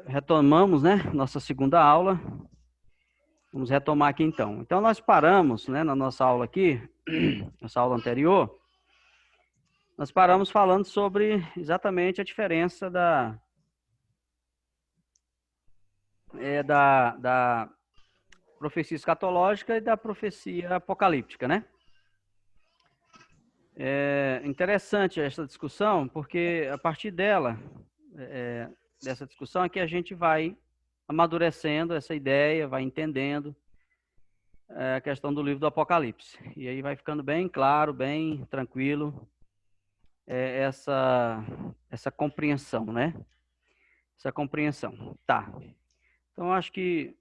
Retomamos, né, nossa segunda aula. Vamos retomar aqui então. Então, nós paramos, né, na nossa aula aqui, nossa aula anterior, nós paramos falando sobre exatamente a diferença da profecia escatológica e da profecia apocalíptica, né? É interessante essa discussão, porque a partir dessa discussão é que a gente vai amadurecendo essa ideia, vai entendendo a questão do livro do Apocalipse. E aí vai ficando bem claro, bem tranquilo, essa compreensão, né? Essa compreensão. Tá. Então, acho que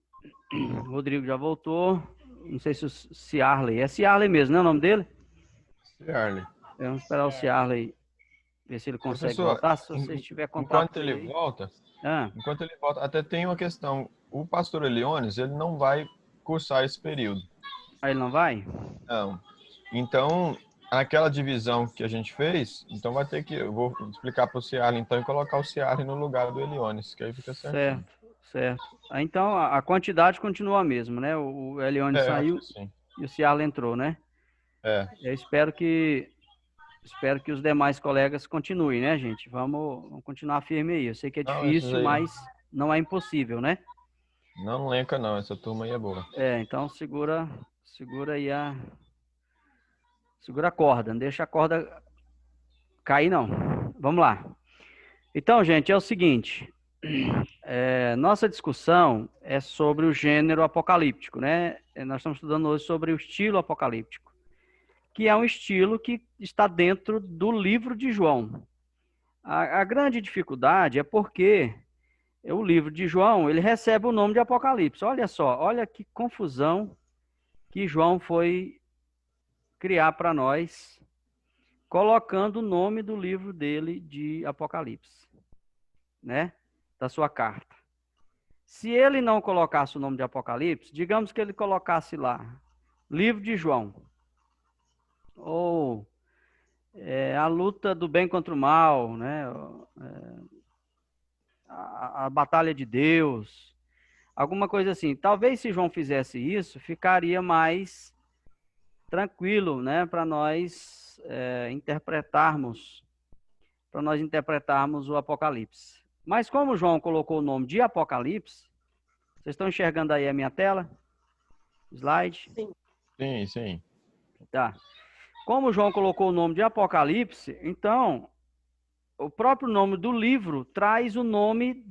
o Rodrigo já voltou. Não sei se o Ciarley. É Ciarley mesmo, né? O nome dele? Ciarley. Vamos esperar o Ciarley ver se ele consegue Professor, voltar. Se você tiver contato enquanto com ele ele aí. volta, Ah, até tem uma questão. O pastor Eliones, ele não vai cursar esse período. aí ele não vai? Não. Então, aquela divisão que a gente fez, então vai ter que, eu vou explicar para o Ciarley então e colocar o Ciarley no lugar do Eliones, que aí fica certinho. Certo, certo. Então, a quantidade continua a mesma, né? O Elione Eu acho que saiu sim. e o Ciarley entrou, né? É. Eu espero que os demais colegas continuem, né, gente? Vamos continuar firme aí. Eu sei que é Não, esses difícil, aí, mas não é impossível, né? não lenca não, essa turma aí é boa. Então segura aí segura a corda, não deixa a corda cair, não. Vamos lá. Então, gente, é o seguinte, nossa discussão é sobre o gênero apocalíptico, né? Nós estamos estudando hoje sobre o estilo apocalíptico, que é um estilo que está dentro do livro de João. A grande dificuldade é porque o livro de João, ele recebe o nome de Apocalipse. Olha só, olha que confusão que João foi criar para nós, colocando o nome do livro dele de Apocalipse, né? Da sua carta. Se ele não colocasse o nome de Apocalipse, digamos que ele colocasse lá, livro de João, ou a luta do bem contra o mal, né? A batalha de Deus, alguma coisa assim. Talvez se João fizesse isso, ficaria mais tranquilo, né, para nós interpretarmos o Apocalipse. Mas como João colocou o nome de Apocalipse, vocês estão enxergando aí a minha tela? Slide? Sim, sim. Tá. Como João colocou o nome de Apocalipse, então o próprio nome do livro traz o nome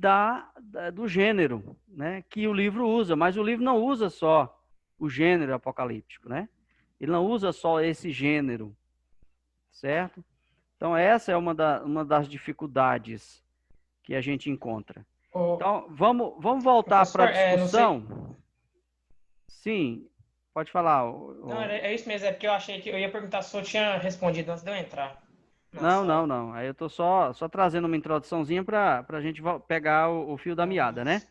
do gênero, né, que o livro usa, mas o livro não usa só o gênero apocalíptico, né? Ele não usa só esse gênero, certo? Então, essa é uma das dificuldades que a gente encontra. Ô, Então, vamos voltar para a professor, não sei. discussão? Sim, pode falar. Não, é isso mesmo, é porque eu achei que eu ia perguntar se eu tinha respondido antes de eu entrar na Não, não, sala. não. Aí eu estou só trazendo uma introduçãozinha para a gente pegar o fio da Ah, meada, né?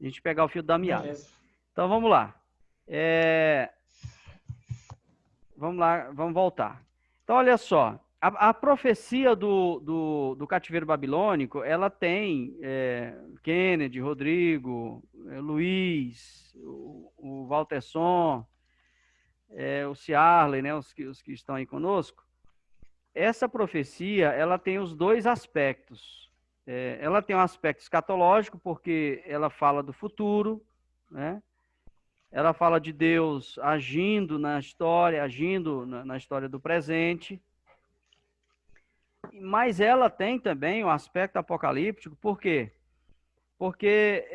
A gente pegar o fio da meada. beleza. Então, vamos lá. Vamos lá, vamos voltar. Então, olha só. A profecia do cativeiro babilônico, ela tem Kennedy, Rodrigo, Luiz, o Walterson, o Ciarley, né, os que estão aí conosco. Essa profecia, ela tem os dois aspectos. Ela tem um aspecto escatológico, porque ela fala do futuro, né? Ela fala de Deus agindo na história, agindo na história do presente. Mas ela tem também o aspecto apocalíptico, por quê? Porque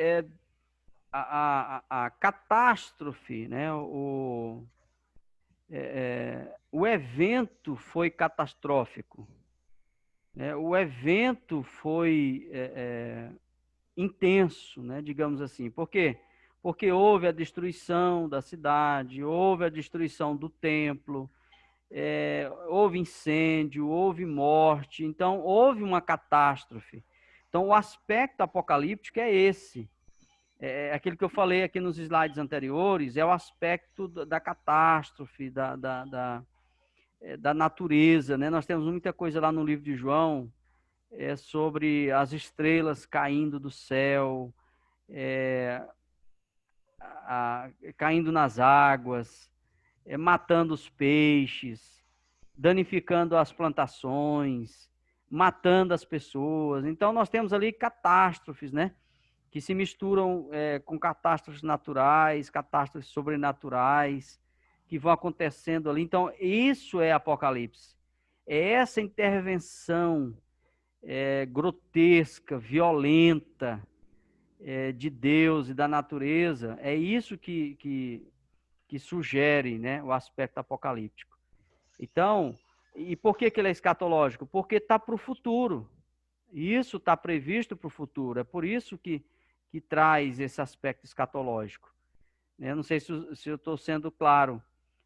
a catástrofe, né? O evento foi catastrófico. Né? O evento foi intenso, né? Digamos assim. Por quê? Porque houve a destruição da cidade, houve a destruição do templo, houve incêndio, houve morte, então houve uma catástrofe. Então o aspecto apocalíptico é esse. Aquilo que eu falei aqui nos slides anteriores, é o aspecto da catástrofe, da natureza, né? Nós temos muita coisa lá no livro de João, é sobre as estrelas caindo do céu, é, caindo nas águas, matando os peixes, danificando as plantações, matando as pessoas. Então, nós temos ali catástrofes, né? Que se misturam com catástrofes naturais, catástrofes sobrenaturais, que vão acontecendo ali. Então, isso é Apocalipse. É essa intervenção grotesca, violenta de Deus e da natureza, é isso que sugere, né, o aspecto apocalíptico. Então, e por que ele é escatológico? Porque está para o futuro. Isso está previsto para o futuro. É por isso que traz esse aspecto escatológico. Eu não sei se eu estou sendo claro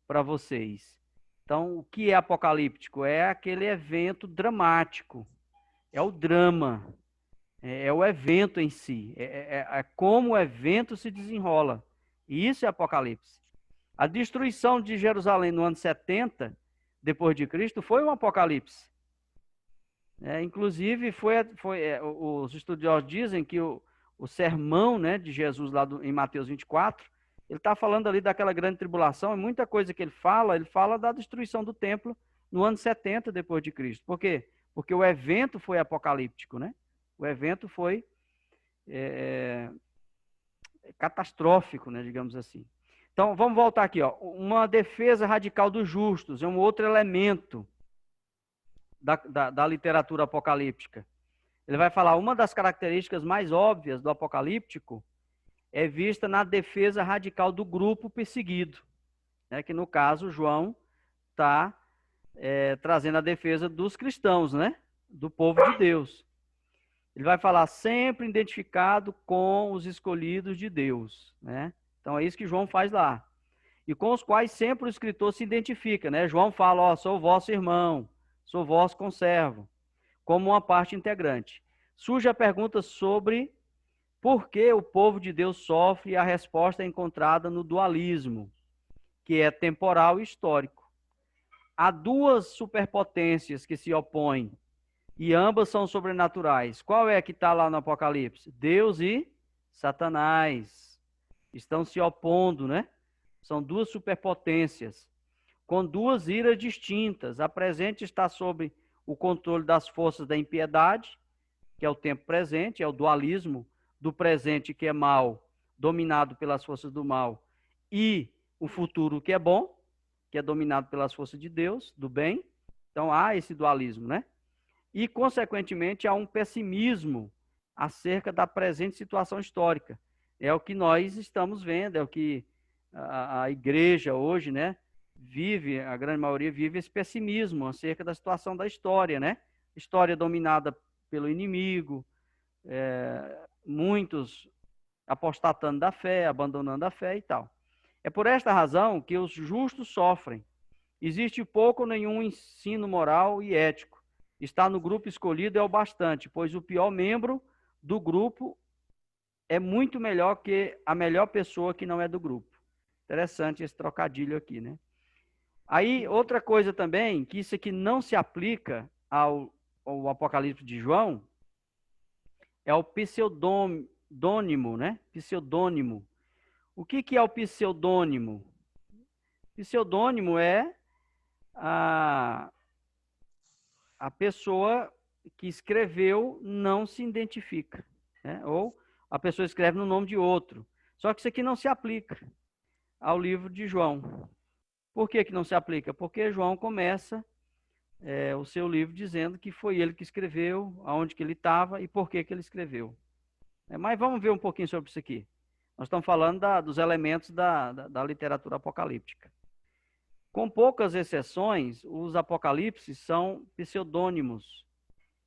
para vocês. Então, o que é apocalíptico? É aquele evento dramático. É o drama. É o evento em si. É como o evento se desenrola. E isso é Apocalipse. A destruição de Jerusalém no ano 70, depois de Cristo, foi um Apocalipse. Inclusive, os estudiosos dizem que o sermão, né, de Jesus lá em Mateus 24, ele está falando ali daquela grande tribulação, e muita coisa que ele fala da destruição do templo no ano 70 depois de Cristo. Por quê? Porque o evento foi apocalíptico, né? O evento foi catastrófico, né, digamos assim. Então, vamos voltar aqui, ó. Uma defesa radical dos justos é um outro elemento da literatura apocalíptica. Ele vai falar, uma das características mais óbvias do apocalíptico é vista na defesa radical do grupo perseguido, né, que no caso João está trazendo a defesa dos cristãos, né, do povo de Deus. Ele vai falar sempre identificado com os escolhidos de Deus, né? Então é isso que João faz lá. E com os quais sempre o escritor se identifica, né? João fala, ó, sou vosso irmão, sou vosso conservo, como uma parte integrante. Surge a pergunta sobre por que o povo de Deus sofre, e a resposta é encontrada no dualismo, que é temporal e histórico. Há duas superpotências que se opõem, e ambas são sobrenaturais. Qual é que está lá no Apocalipse? Deus e Satanás estão se opondo, né? São duas superpotências, com duas iras distintas. A presente está sob o controle das forças da impiedade, que é o tempo presente, é o dualismo do presente que é mal, dominado pelas forças do mal, e o futuro que é bom, que é dominado pelas forças de Deus, do bem. Então há esse dualismo, né? E, consequentemente, há um pessimismo acerca da presente situação histórica. É o que nós estamos vendo, é o que a igreja hoje, né, vive, a grande maioria vive esse pessimismo acerca da situação da história, né? História dominada pelo inimigo, muitos apostatando da fé, abandonando a fé e tal. É por esta razão que os justos sofrem. Existe pouco ou nenhum ensino moral e ético. Estar no grupo escolhido é o bastante, pois o pior membro do grupo é muito melhor que a melhor pessoa que não é do grupo. Interessante esse trocadilho aqui, né? Aí, outra coisa também, que isso aqui não se aplica ao Apocalipse de João, é o pseudônimo, né? Pseudônimo. O que é o pseudônimo? Pseudônimo é a pessoa que escreveu não se identifica, né? Ou a pessoa escreve no nome de outro. Só que isso aqui não se aplica ao livro de João. Por que não se aplica? Porque João começa o seu livro dizendo que foi ele que escreveu, aonde que ele estava e por que ele escreveu. Mas vamos ver um pouquinho sobre isso aqui. Nós estamos falando dos elementos da literatura apocalíptica. Com poucas exceções, os apocalipses são pseudônimos.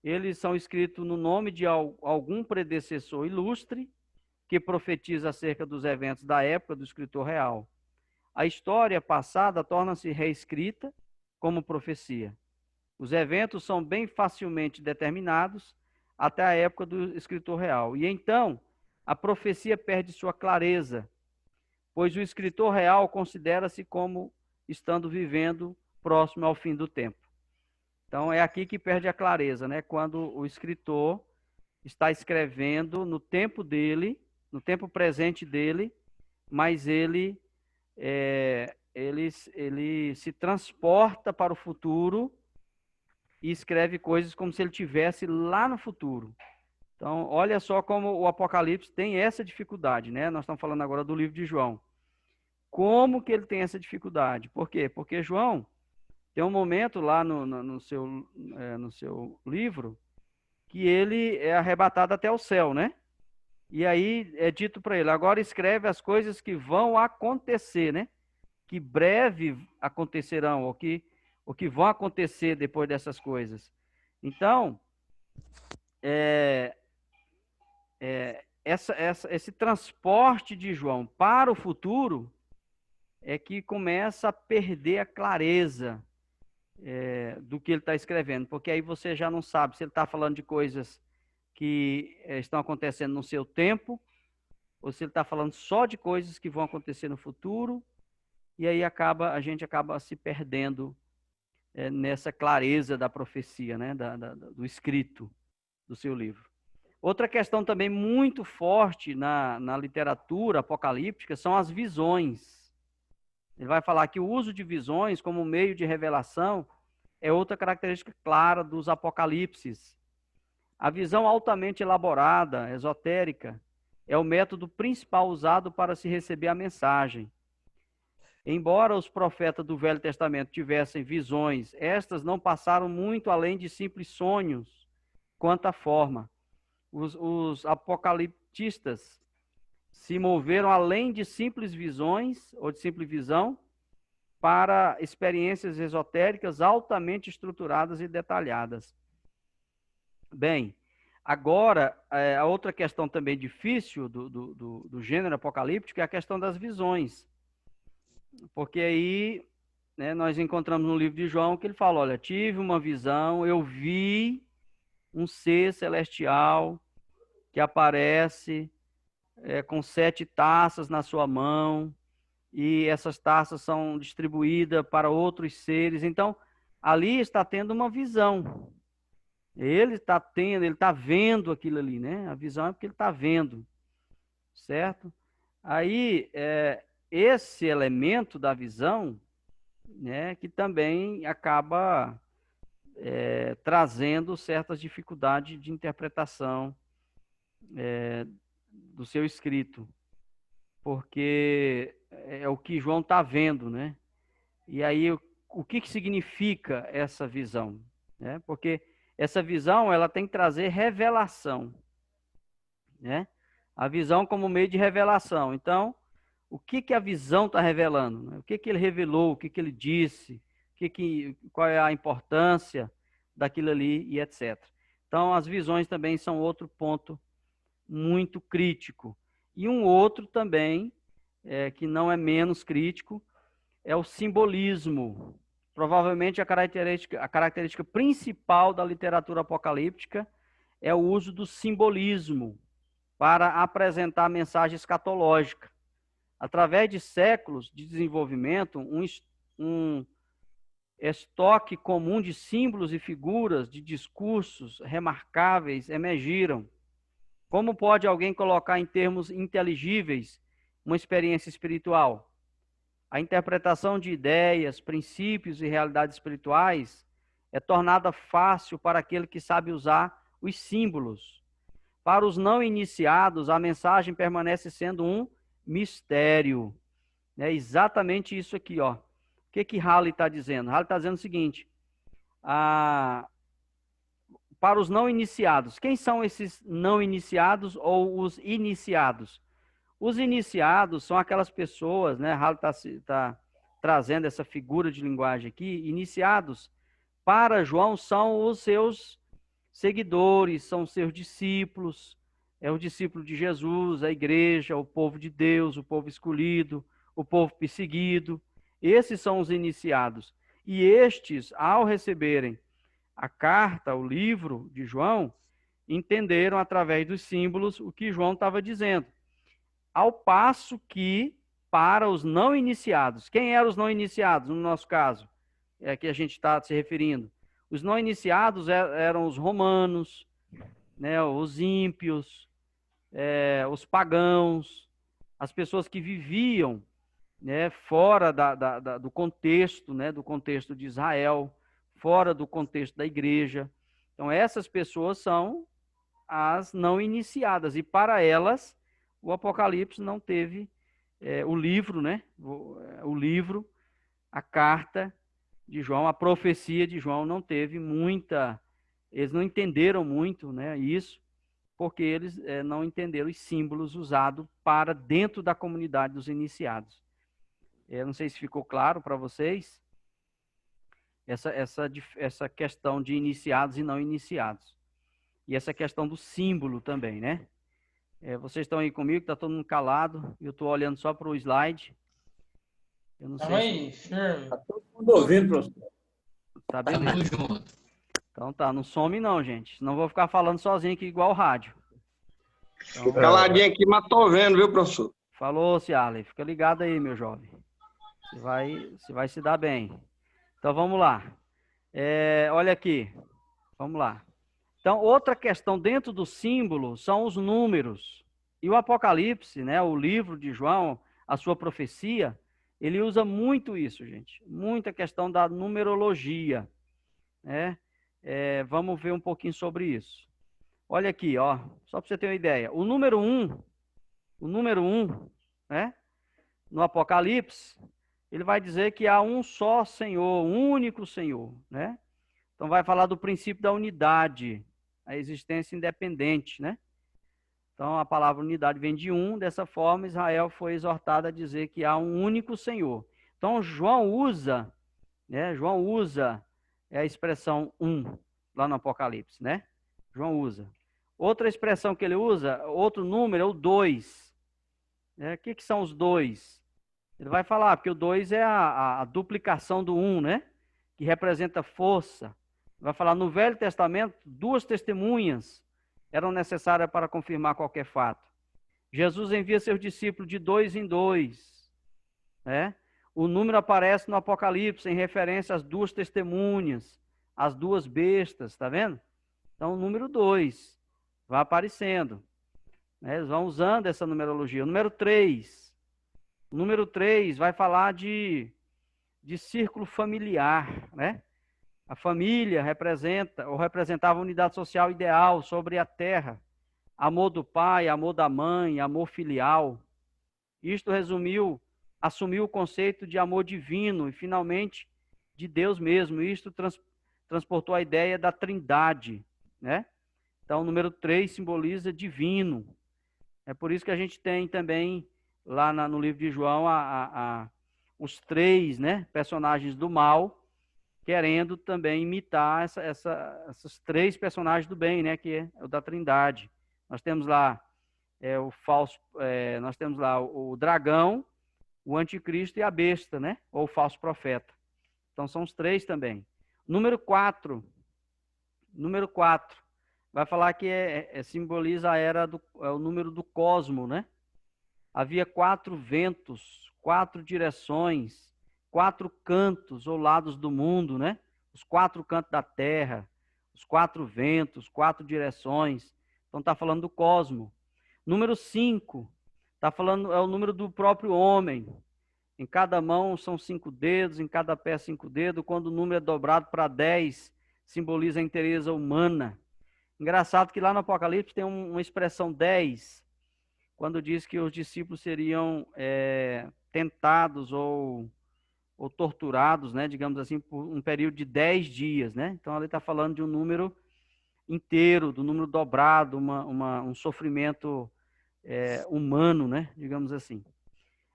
Eles são escritos no nome de algum predecessor ilustre que profetiza acerca dos eventos da época do escritor real. A história passada torna-se reescrita como profecia. Os eventos são bem facilmente determinados até a época do escritor real. E então, a profecia perde sua clareza, pois o escritor real considera-se como estando vivendo próximo ao fim do tempo. Então, é aqui que perde a clareza, né? Quando o escritor está escrevendo no tempo dele, no tempo presente dele, mas ele se transporta para o futuro e escreve coisas como se ele tivesse lá no futuro. Então, olha só como o Apocalipse tem essa dificuldade, né? Nós estamos falando agora do livro de João. Como que ele tem essa dificuldade? Por quê? Porque João tem um momento lá no seu livro que ele é arrebatado até o céu, né? E aí é dito para ele, agora escreve as coisas que vão acontecer, né? Que breve acontecerão, ou que vão acontecer depois dessas coisas. Então, esse transporte de João para o futuro é que começa a perder a clareza do que ele está escrevendo, porque aí você já não sabe se ele está falando de coisas que estão acontecendo no seu tempo, ou se ele está falando só de coisas que vão acontecer no futuro, e aí a gente acaba se perdendo nessa clareza da profecia, né, do escrito do seu livro. Outra questão também muito forte na literatura apocalíptica são as visões. Ele vai falar que o uso de visões como meio de revelação é outra característica clara dos apocalipses. A visão altamente elaborada, esotérica, é o método principal usado para se receber a mensagem. Embora os profetas do Velho Testamento tivessem visões, estas não passaram muito além de simples sonhos quanto à forma. Os apocaliptistas se moveram além de simples visões ou de simples visão para experiências esotéricas altamente estruturadas e detalhadas. Bem, agora, a outra questão também difícil do gênero apocalíptico é a questão das visões. Porque aí, né, nós encontramos no livro de João que ele fala, olha, tive uma visão, eu vi um ser celestial que aparece com 7 taças na sua mão, e essas taças são distribuídas para outros seres. Então, ali está tendo uma visão. Ele está vendo aquilo ali, né? A visão é porque ele está vendo, certo? Aí, esse elemento da visão, né, que também acaba trazendo certas dificuldades de interpretação do seu escrito, porque é o que João está vendo, né? E aí, o que significa essa visão? Né? Porque essa visão, ela tem que trazer revelação, né? A visão como meio de revelação. Então, o que a visão está revelando? Né? O que ele revelou? O que ele disse? Qual é a importância daquilo ali e etc. Então, as visões também são outro ponto muito crítico. E um outro também, que não é menos crítico, é o simbolismo. Provavelmente a característica principal da literatura apocalíptica é o uso do simbolismo para apresentar a mensagem escatológica. Através de séculos de desenvolvimento, um estoque comum de símbolos e figuras, de discursos remarcáveis emergiram. Como pode alguém colocar em termos inteligíveis uma experiência espiritual? A interpretação de ideias, princípios e realidades espirituais é tornada fácil para aquele que sabe usar os símbolos. Para os não iniciados, a mensagem permanece sendo um mistério. É exatamente isso aqui, ó. O que Halley está dizendo? Halley está dizendo o seguinte: para os não iniciados, quem são esses não iniciados ou os iniciados? Os iniciados são aquelas pessoas, né? Halley está trazendo essa figura de linguagem aqui. Iniciados, para João, são os seus seguidores, são seus discípulos, é o discípulo de Jesus, a igreja, o povo de Deus, o povo escolhido, o povo perseguido. Esses são os iniciados. E estes, ao receberem a carta, o livro de João, entenderam através dos símbolos o que João estava dizendo. Ao passo que, para os não iniciados, quem eram os não iniciados, no nosso caso? É que a gente está se referindo. Os não iniciados eram os romanos, né, os ímpios, os pagãos, as pessoas que viviam, né, fora do contexto, né, do contexto de Israel, fora do contexto da igreja. Então, essas pessoas são as não iniciadas, e para elas, o Apocalipse não teve o livro, né, o livro, a carta de João, a profecia de João não teve muita, eles não entenderam muito, né, isso, porque eles não entenderam os símbolos usados para dentro da comunidade dos iniciados. Eu não sei se ficou claro para vocês essa questão de iniciados e não iniciados. E essa questão do símbolo também, né? Vocês estão aí comigo, está todo mundo calado, eu estou olhando só para o slide. Eu não sei aí, firme. Está todo mundo ouvindo, professor. Tá bem? Então tá, não some não, gente. Não vou ficar falando sozinho aqui igual o rádio. Então, Caladinho aqui, mas tô vendo, viu, professor? falou, Ciarley. Fica ligado aí, meu jovem. Você vai se dar bem. Então vamos lá. Olha aqui. Vamos lá. Então, outra questão dentro do símbolo são os números. E o Apocalipse, né, o livro de João, a sua profecia, ele usa muito isso, gente. Muita questão da numerologia, né? Vamos ver um pouquinho sobre isso. Olha aqui, ó, só para você ter uma ideia. O número 1, né, no Apocalipse, ele vai dizer que há um só Senhor, um único Senhor, né? Então vai falar do princípio da unidade, a existência independente, né? Então a palavra unidade vem de um, dessa forma Israel foi exortado a dizer que há um único Senhor. Então João usa, né? João usa a expressão um lá no Apocalipse, né? João usa. Outra expressão que ele usa, outro número, é o 2. O que são os 2? Ele vai falar, porque o 2 é a duplicação do 1, né? Que representa força. Vai falar, no Velho Testamento, 2 testemunhas eram necessárias para confirmar qualquer fato. Jesus envia seus discípulos de 2 em 2. Né? O número aparece no Apocalipse em referência às 2 testemunhas, às 2 bestas, tá vendo? Então, o número 2 vai aparecendo. Né? Eles vão usando essa numerologia. O número 3. O número 3 vai falar de círculo familiar, né? A família representava a unidade social ideal sobre a terra. Amor do pai, amor da mãe, amor filial. Isto assumiu o conceito de amor divino e, finalmente, de Deus mesmo. Isto transportou a ideia da trindade, né? Então, o número 3 simboliza divino. É por isso que a gente tem também, lá no livro de João, os 3, né, personagens do mal, querendo também imitar esses 3 personagens do bem, né, que é o da Trindade. Nós temos lá nós temos lá o dragão, o anticristo e a besta, né, ou o falso profeta. Então são os 3 também. Número 4 vai falar que simboliza a era o número do cosmo, né? Havia 4 ventos, 4 direções, 4 cantos ou lados do mundo, né? Os 4 cantos da terra, os 4 ventos, 4 direções. Então está falando do cosmo. Número 5 está falando, é o número do próprio homem. Em cada mão são 5 dedos, em cada pé 5 dedos. Quando o número é dobrado para 10, simboliza a inteireza humana. Engraçado que lá no Apocalipse tem uma expressão 10, quando diz que os discípulos seriam tentados ou torturados, né, digamos assim, por um período de 10 dias, né? Então, ele está falando de um número inteiro, do número dobrado, um sofrimento humano, né, digamos assim.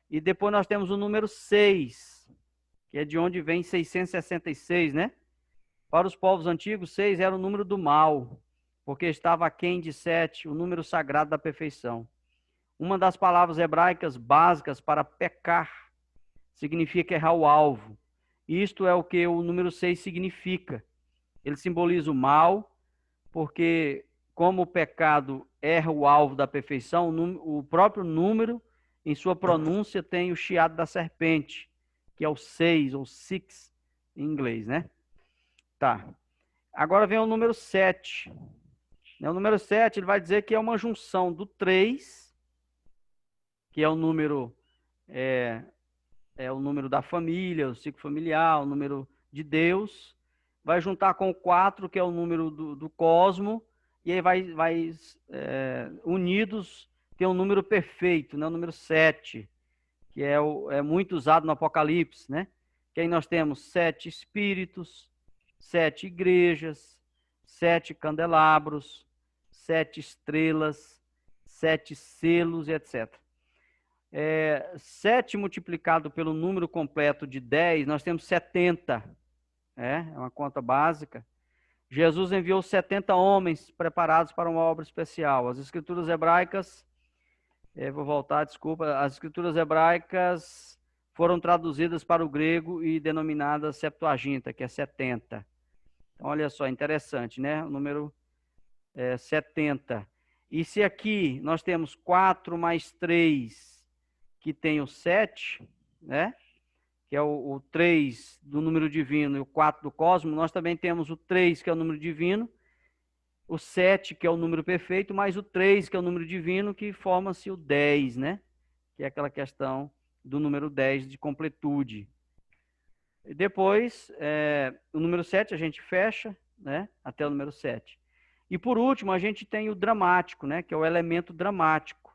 E depois nós temos o número 6, que é de onde vem 666, né? Para os povos antigos, 6 era o número do mal, porque estava aquém de 7, o número sagrado da perfeição. Uma das palavras hebraicas básicas para pecar significa errar o alvo. Isto é o que o número 6 significa. Ele simboliza o mal, porque como o pecado erra o alvo da perfeição, o próprio número, em sua pronúncia, tem o chiado da serpente, que é o 6, ou 6, em inglês, né? Tá. Agora vem o número 7. O número 7 ele vai dizer que é uma junção do 3, que é o número o número da família, o ciclo familiar, o número de Deus, vai juntar com o 4, que é o número do cosmo, e aí vai unidos, tem um número perfeito, né? O número 7, que é muito usado no Apocalipse, né? Que aí nós temos 7 espíritos, 7 igrejas, 7 candelabros, 7 estrelas, 7 selos, etc. 7 multiplicado pelo número completo de 10, nós temos 70. É uma conta básica. Jesus enviou 70 homens preparados para uma obra especial. As escrituras hebraicas, vou voltar, desculpa, as escrituras hebraicas foram traduzidas para o grego e denominadas Septuaginta, que é 70. Então, olha só, interessante, né? O número 70. E se aqui nós temos 4 mais 3, que tem o 7, né? Que é o 3 do número divino e o 4 do cosmo, nós também temos o 3, que é o número divino, o 7, que é o número perfeito, mais o 3, que é o número divino, que forma-se o 10, né? Que é aquela questão do número 10 de completude. E depois, o número 7 a gente fecha, né? Até o número 7. E por último, a gente tem o dramático, né? Que é o elemento dramático.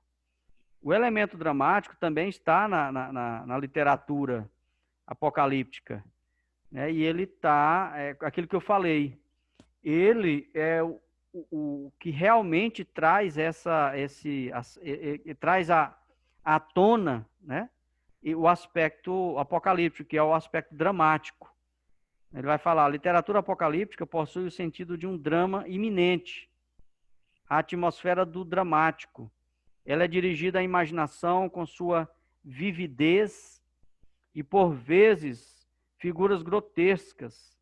O elemento dramático também está na literatura apocalíptica, né? E ele está, aquilo que eu falei, ele é o que realmente traz traz à tona, né? E o aspecto apocalíptico, que é o aspecto dramático. Ele vai falar, a literatura apocalíptica possui o sentido de um drama iminente, a atmosfera do dramático. Ela é dirigida à imaginação com sua vividez e, por vezes, figuras grotescas.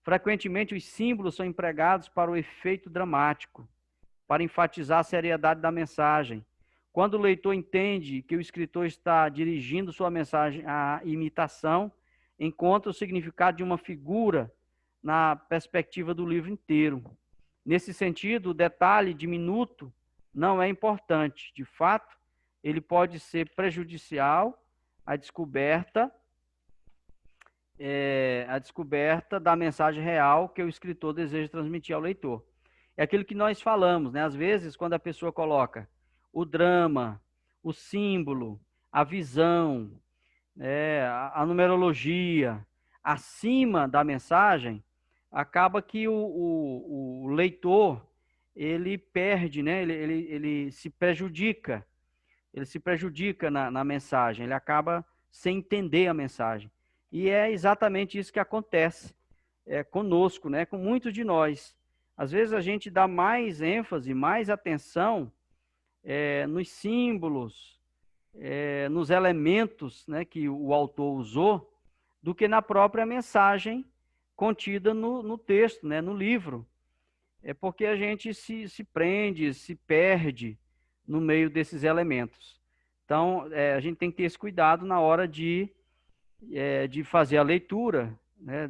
Frequentemente, os símbolos são empregados para o efeito dramático, para enfatizar a seriedade da mensagem. Quando o leitor entende que o escritor está dirigindo sua mensagem à imitação, encontra o significado de uma figura na perspectiva do livro inteiro. Nesse sentido, o detalhe diminuto não é importante. De fato, ele pode ser prejudicial à descoberta da mensagem real que o escritor deseja transmitir ao leitor. É aquilo que nós falamos, né? Às vezes, quando a pessoa coloca o drama, o símbolo, a visão, a numerologia acima da mensagem, acaba que o leitor ele perde, né? Ele se prejudica, na mensagem, ele acaba sem entender a mensagem. E é exatamente isso que acontece conosco, né? Com muitos de nós. Às vezes a gente dá mais ênfase, mais atenção nos símbolos, nos elementos, né, que o autor usou, do que na própria mensagem contida no texto, né, no livro. É porque a gente se prende, se perde no meio desses elementos. Então, a gente tem que ter esse cuidado na hora de fazer a leitura, né,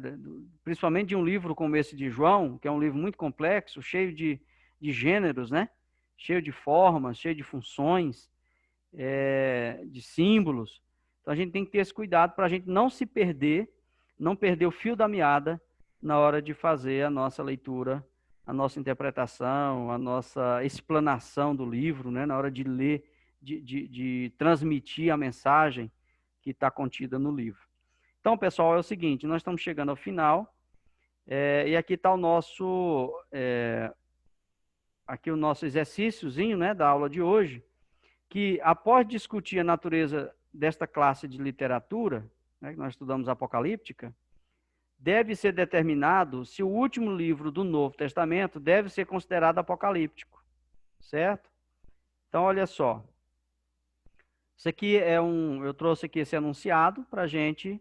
principalmente de um livro como esse de João, que é um livro muito complexo, cheio de gêneros, né, cheio de formas, cheio de funções, de símbolos. Então, a gente tem que ter esse cuidado para a gente não se perder, não perder o fio da meada na hora de fazer a nossa leitura, a nossa interpretação, a nossa explanação do livro, né? Na hora de ler, de transmitir a mensagem que está contida no livro. Então, pessoal, é o seguinte, nós estamos chegando ao final, e aqui está o nosso exercíciozinho, né, da aula de hoje, que após discutir a natureza desta classe de literatura, né, que nós estudamos apocalíptica, deve ser determinado se o último livro do Novo Testamento deve ser considerado apocalíptico, certo? Então, olha só. Isso aqui eu trouxe aqui esse enunciado para a gente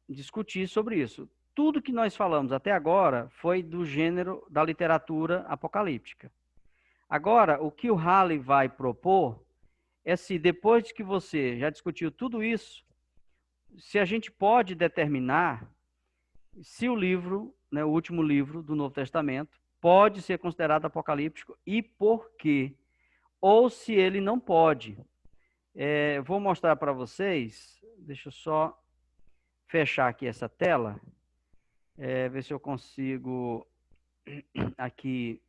discutir sobre isso. Tudo que nós falamos até agora foi do gênero da literatura apocalíptica. Agora, o que o Halley vai propor é se depois que você já discutiu tudo isso, se a gente pode determinar se o livro, né, o último livro do Novo Testamento, pode ser considerado apocalíptico e por quê? Ou se ele não pode. Vou mostrar para vocês, deixa eu só fechar aqui essa tela, ver se eu consigo aqui.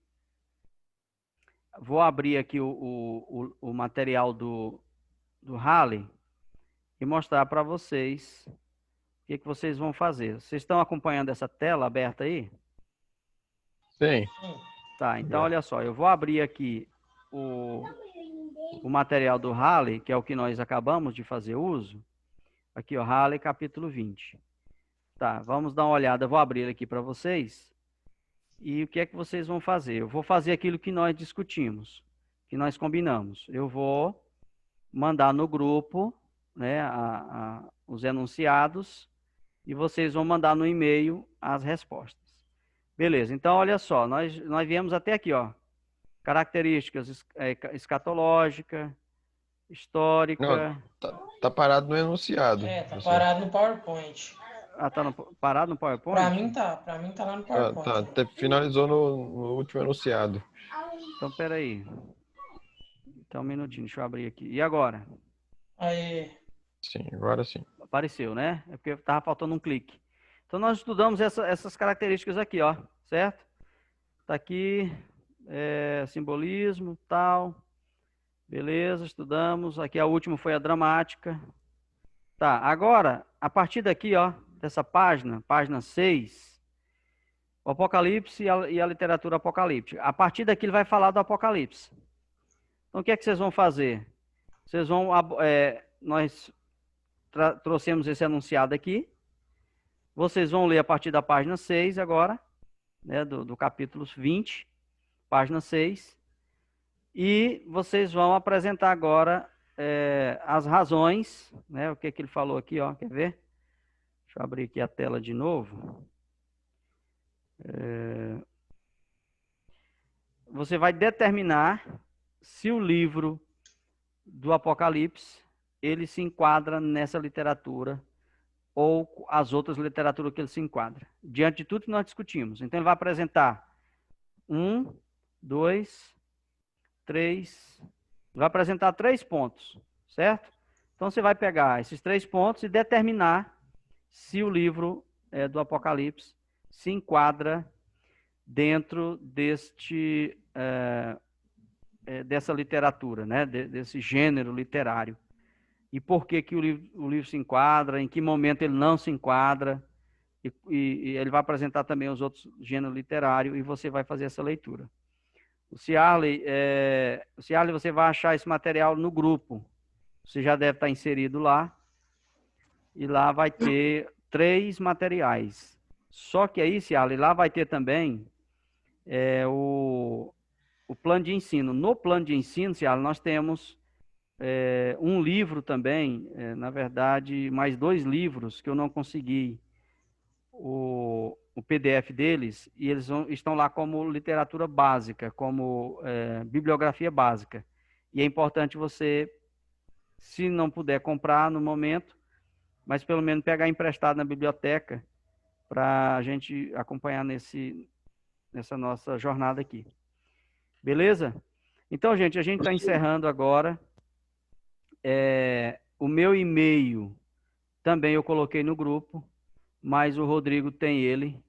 Vou abrir aqui o material do Halley e mostrar para vocês o que vocês vão fazer. Vocês estão acompanhando essa tela aberta aí? Sim. Tá, então olha só, eu vou abrir aqui o material do Halley, que é o que nós acabamos de fazer uso. Aqui, ó, Halley, capítulo 20. Tá, vamos dar uma olhada, eu vou abrir aqui para vocês. E o que é que vocês vão fazer? Eu vou fazer aquilo que nós discutimos, que nós combinamos. Eu vou mandar no grupo, né, os enunciados e vocês vão mandar no e-mail as respostas. Beleza, então olha só, nós viemos até aqui, ó. Características escatológica, histórica. Não, tá parado no enunciado. Tá parado no PowerPoint. Ah, tá parado no PowerPoint? Pra mim tá lá no PowerPoint. Tá, finalizou no último enunciado. Então, peraí. Então, um minutinho, deixa eu abrir aqui. E agora? Aí. Sim, agora sim. Apareceu, né? É porque tava faltando um clique. Então, nós estudamos essas características aqui, ó, certo? Tá aqui, simbolismo, tal. Beleza, estudamos. Aqui a última foi a dramática. Tá, agora, a partir daqui, ó, dessa página 6, o Apocalipse e a literatura apocalíptica. A partir daqui ele vai falar do Apocalipse. Então, o que é que vocês vão fazer? Vocês vão... nós trouxemos esse enunciado aqui. Vocês vão ler a partir da página 6 agora, né, do capítulo 20, página 6. E vocês vão apresentar agora as razões, né, o que ele falou aqui, ó, quer ver? Deixa eu abrir aqui a tela de novo. Você vai determinar se o livro do Apocalipse ele se enquadra nessa literatura ou as outras literaturas que ele se enquadra, diante de tudo que nós discutimos. Então, ele vai apresentar 1, 2, 3, vai apresentar 3 pontos, certo? Então, você vai pegar esses 3 pontos e determinar se o livro do Apocalipse se enquadra dentro dessa literatura, né? Desse gênero literário. E por que o livro se enquadra, em que momento ele não se enquadra, e ele vai apresentar também os outros gêneros literários, e você vai fazer essa leitura. O Ciarley, você vai achar esse material no grupo. Você já deve estar inserido lá. E lá vai ter 3 materiais. Só que aí, Ciarley, lá vai ter também o plano de ensino. No plano de ensino, Ciarley, nós temos um livro também, na verdade, mais 2 livros que eu não consegui o PDF deles, e eles estão lá como literatura básica, como bibliografia básica. E é importante você, se não puder comprar no momento, mas pelo menos pegar emprestado na biblioteca para a gente acompanhar nessa nossa jornada aqui. Beleza? Então, gente, a gente está encerrando agora. O meu e-mail também eu coloquei no grupo, mas o Rodrigo tem ele.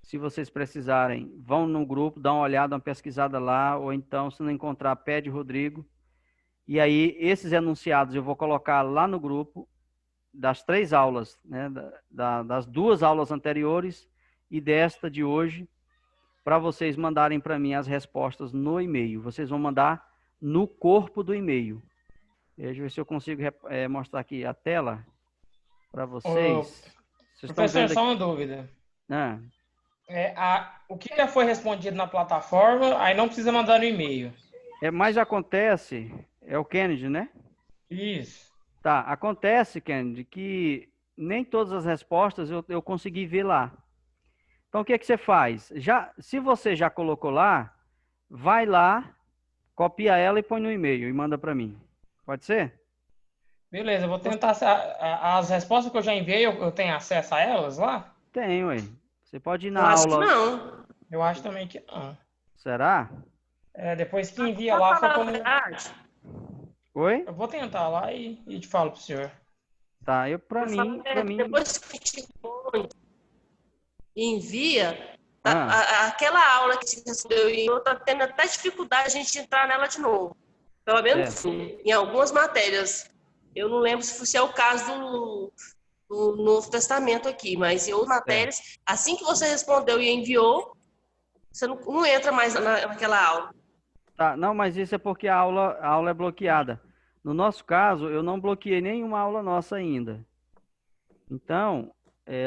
Se vocês precisarem, vão no grupo, dá uma olhada, uma pesquisada lá, ou então, se não encontrar, pede o Rodrigo. E aí, esses enunciados eu vou colocar lá no grupo, das 3 aulas, né, das 2 aulas anteriores e desta de hoje, para vocês mandarem para mim as respostas no e-mail. Vocês vão mandar no corpo do e-mail. Deixa eu ver se eu consigo mostrar aqui a tela para vocês. Professor, só uma dúvida. O que já foi respondido na plataforma, aí não precisa mandar no e-mail. Mas acontece, é o Kennedy, né? Isso. Tá, acontece, Kennedy, que nem todas as respostas eu consegui ver lá. Então, o que é que você faz? Se você já colocou lá, vai lá, copia ela e põe no e-mail e manda para mim. Pode ser? Beleza, eu vou tentar. As respostas que eu já enviei, eu tenho acesso a elas lá? tem, ué. Você pode ir Eu na acho que aula. não. Eu acho também que não. Será? Depois que envia Pra lá, foi falar a como. verdade, Oi? Eu vou tentar lá e te falo pro senhor. Tá, pra falar a verdade, depois que a gente põe e envia, aquela aula que a gente recebeu e eu tá tendo até dificuldade a gente entrar nela de novo. Pelo menos em algumas matérias. Eu não lembro se é o caso do Novo Testamento aqui, mas em outras matérias, assim que você respondeu e enviou, você não entra mais naquela aula. Tá, não, mas isso é porque a aula é bloqueada. No nosso caso, eu não bloqueei nenhuma aula nossa ainda. Então,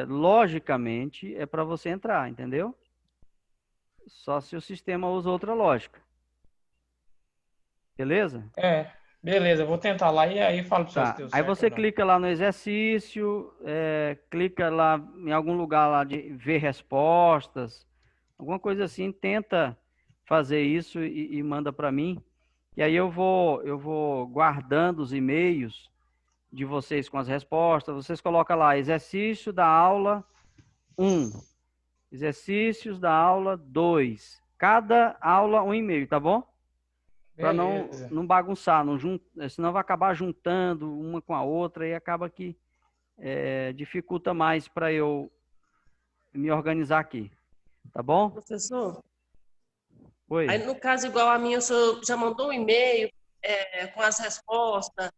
logicamente, é para você entrar, entendeu? Só se o sistema usa outra lógica. Beleza? Beleza, eu vou tentar lá e aí falo pro senhor se Tá. deu Aí certo você ou não. clica lá no exercício, clica lá em algum lugar lá de ver respostas, alguma coisa assim, tenta fazer isso e manda para mim. E aí eu vou guardando os e-mails de vocês com as respostas. Vocês colocam lá exercício da aula 1, exercícios da aula 2. Cada aula um e-mail, tá bom? Para Beleza. não bagunçar, senão vai acabar juntando uma com a outra e acaba que dificulta mais para eu me organizar aqui. Tá bom? Professor? Oi. Aí, no caso, igual a minha, o senhor já mandou um e-mail com as respostas.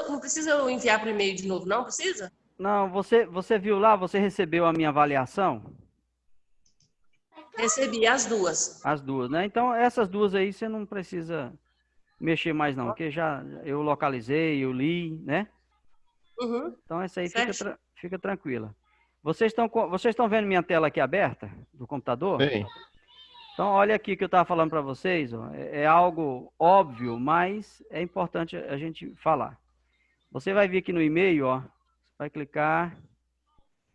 Não precisa eu enviar para o e-mail de novo, não precisa? Não, você viu lá, você recebeu a minha avaliação? Recebi as duas. As duas, né? Então, essas duas aí você não precisa mexer mais não, porque já eu localizei, eu li, né? Uhum. Então, essa aí Certo. fica tranquila. Vocês estão vendo minha tela aqui aberta do computador? Sim. Então, olha aqui que eu estava falando para vocês, ó, é algo óbvio, mas é importante a gente falar. Você vai vir aqui no e-mail, ó, vai clicar,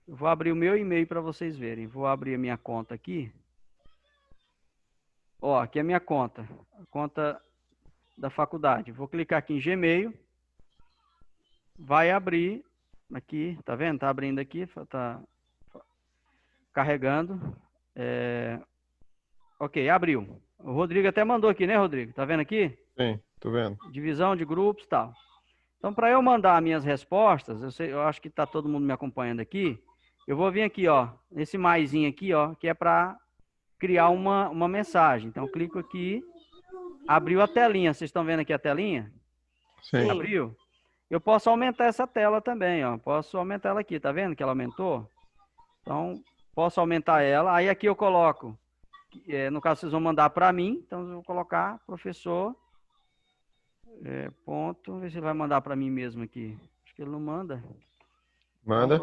eu vou abrir o meu e-mail para vocês verem. Vou abrir a minha conta aqui. Ó, aqui é a minha conta, a conta da faculdade. Vou clicar aqui em Gmail, vai abrir aqui, tá vendo? Tá abrindo aqui, tá carregando. Ok, abriu. O Rodrigo até mandou aqui, né, Rodrigo? Tá vendo aqui? Sim, tô vendo. Divisão de grupos e tal. Então, para eu mandar minhas respostas, eu acho que tá todo mundo me acompanhando aqui. Eu vou vir aqui, ó, nesse maisinho aqui, ó, que é para criar uma mensagem. Então, clico aqui, abriu a telinha. Vocês estão vendo aqui a telinha? Sim. Abriu? Eu posso aumentar essa tela também, ó. Posso aumentar ela aqui, tá vendo que ela aumentou? Então, posso aumentar ela. Aí aqui eu coloco, no caso vocês vão mandar para mim, então eu vou colocar professor, ponto, ver se ele vai mandar para mim mesmo aqui. Acho que ele não manda. Manda.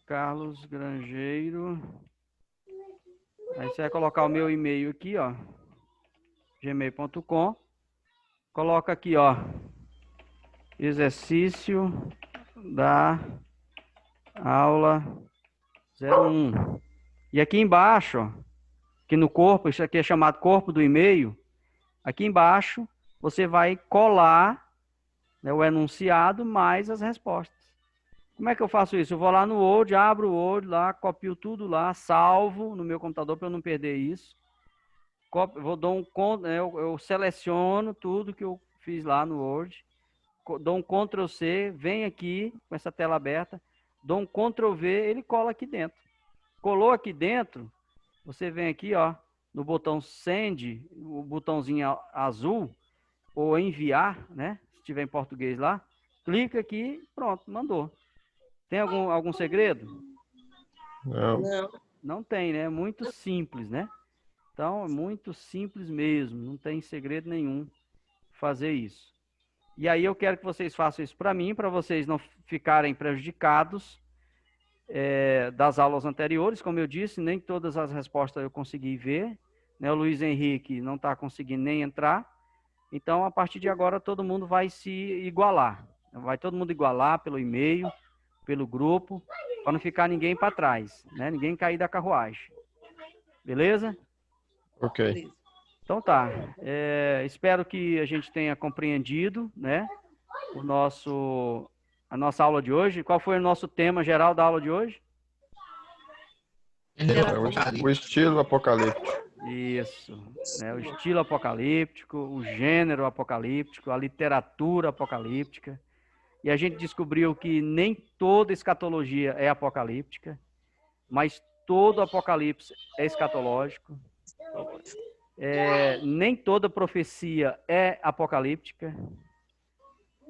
Carlos Grangeiro. Aí você vai colocar o meu e-mail aqui, ó, gmail.com. Coloca aqui, ó, exercício da aula 01. E aqui embaixo, ó, aqui no corpo, isso aqui é chamado corpo do e-mail. Aqui embaixo, você vai colar, né, o enunciado mais as respostas. Como é que eu faço isso? Eu vou lá no Word, abro o Word lá, copio tudo lá, salvo no meu computador para eu não perder isso. Eu seleciono tudo que eu fiz lá no Word, dou um Ctrl C, venho aqui com essa tela aberta, dou um Ctrl V, ele cola aqui dentro. Colou aqui dentro, você vem aqui, ó, no botão Send, o botãozinho azul, ou enviar, né? Se tiver em português lá, clica aqui, pronto, mandou. Tem algum segredo? Não. Não tem, né? Muito simples, né? Então, é muito simples mesmo, não tem segredo nenhum fazer isso. E aí eu quero que vocês façam isso para mim, para vocês não ficarem prejudicados das aulas anteriores. Como eu disse, nem todas as respostas eu consegui ver, né? O Luiz Henrique não está conseguindo nem entrar. Então, a partir de agora, todo mundo vai se igualar. Vai todo mundo igualar pelo e-mail, pelo grupo, para não ficar ninguém para trás, né? Ninguém cair da carruagem. Beleza? Ok. Então tá. Espero que a gente tenha compreendido, né, a nossa aula de hoje. Qual foi o nosso tema geral da aula de hoje? O estilo apocalíptico. Isso, né? O estilo apocalíptico, o gênero apocalíptico, a literatura apocalíptica. E a gente descobriu que nem toda escatologia é apocalíptica, mas todo apocalipse é escatológico. Nem toda profecia é apocalíptica,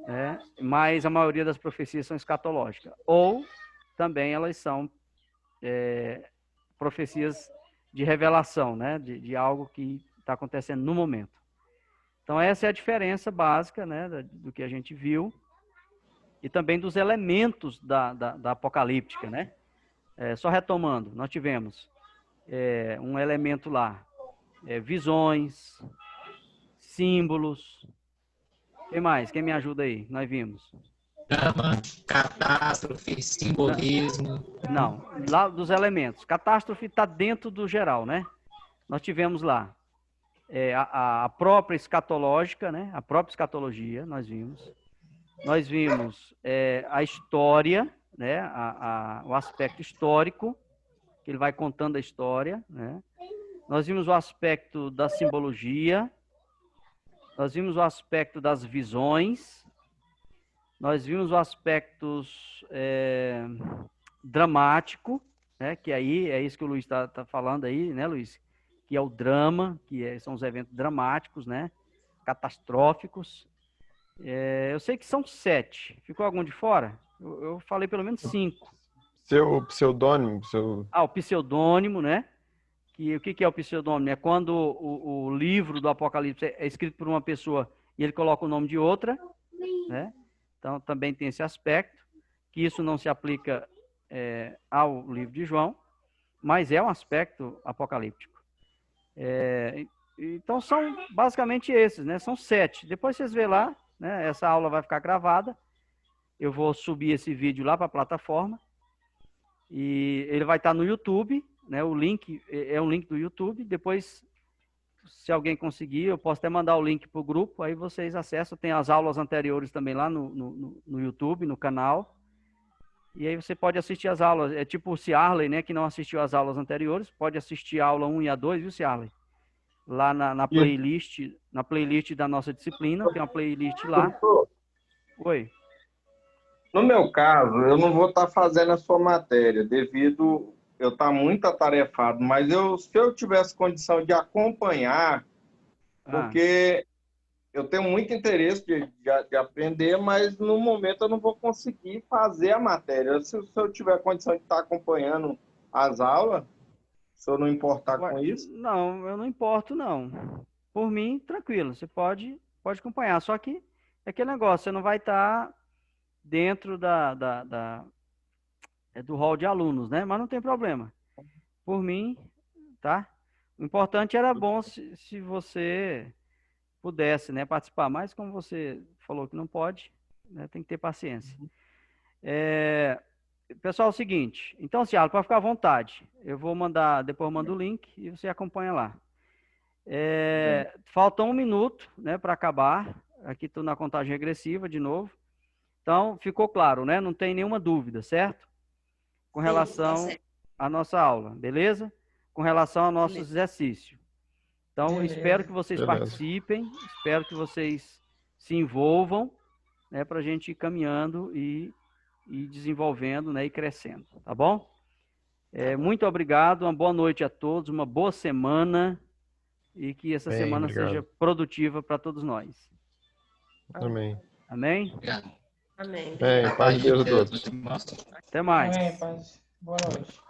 né? Mas a maioria das profecias são escatológicas. Ou também elas são profecias de revelação, né? De algo que está acontecendo no momento. Então, essa é a diferença básica, né? Do que a gente viu e também dos elementos da apocalíptica, né? Só retomando, nós tivemos um elemento lá, visões, símbolos. Quem mais? Quem me ajuda aí? Nós vimos. Drama, catástrofe, simbolismo. Não, lá dos elementos. Catástrofe está dentro do geral, né? Nós tivemos lá a própria escatológica, né? A própria escatologia, nós vimos. Nós vimos a história, né? O aspecto histórico, que ele vai contando a história, né? Nós vimos o aspecto da simbologia, nós vimos o aspecto das visões, nós vimos o aspecto dramático, né? Que aí é isso que o Luiz está falando aí, né, Luiz? Que é o drama, são os eventos dramáticos, né? Catastróficos. Eu sei que são 7. Ficou algum de fora? Eu falei pelo menos 5. Seu pseudônimo. O pseudônimo, né? O que é o pseudônimo? É quando o livro do Apocalipse é escrito por uma pessoa e ele coloca o nome de outra, né? Então, também tem esse aspecto, que isso não se aplica ao livro de João, mas é um aspecto apocalíptico. Então, são basicamente esses, né? São 7. Depois vocês vê lá, né? Essa aula vai ficar gravada. Eu vou subir esse vídeo lá para a plataforma. E ele vai estar no YouTube, né? O link é um link do YouTube. Depois, se alguém conseguir, eu posso até mandar o link para o grupo. Aí vocês acessam. Tem as aulas anteriores também lá no YouTube, no canal. E aí você pode assistir as aulas. É tipo o Ciarley, né? Que não assistiu às aulas anteriores. Pode assistir a aula 1 e a 2, viu, Ciarley? Lá na playlist da nossa disciplina. Tem uma playlist lá. Oi. No meu caso, eu não vou estar fazendo a sua matéria, devido eu estar muito atarefado, mas se eu tivesse condição de acompanhar, porque eu tenho muito interesse de aprender, mas no momento eu não vou conseguir fazer a matéria. Se eu tiver condição de estar acompanhando as aulas, se eu não importar com isso? Não, eu não importo, não. Por mim, tranquilo, você pode acompanhar, só que é aquele negócio, você não vai estar dentro do hall de alunos, né? Mas não tem problema. Por mim, tá? O importante era bom se você pudesse, né, participar, mas como você falou que não pode, né, tem que ter paciência. Pessoal, é o seguinte, então, Ciarlo, para ficar à vontade, eu vou mandar, depois eu mando o link e você acompanha lá. Falta 1 minuto, né, para acabar. Aqui estou na contagem regressiva de novo. Então, ficou claro, né? Não tem nenhuma dúvida, certo? Com relação à nossa aula, beleza? Com relação ao nosso exercício. Então, espero que vocês participem, espero que vocês se envolvam, né? Para a gente ir caminhando e desenvolvendo, né? E crescendo, tá bom? Muito obrigado, uma boa noite a todos, uma boa semana e que essa semana seja produtiva para todos nós. Amém. Amém? Amém. Paz de Deus a todos. Até mais. Amém, paz. Boa noite.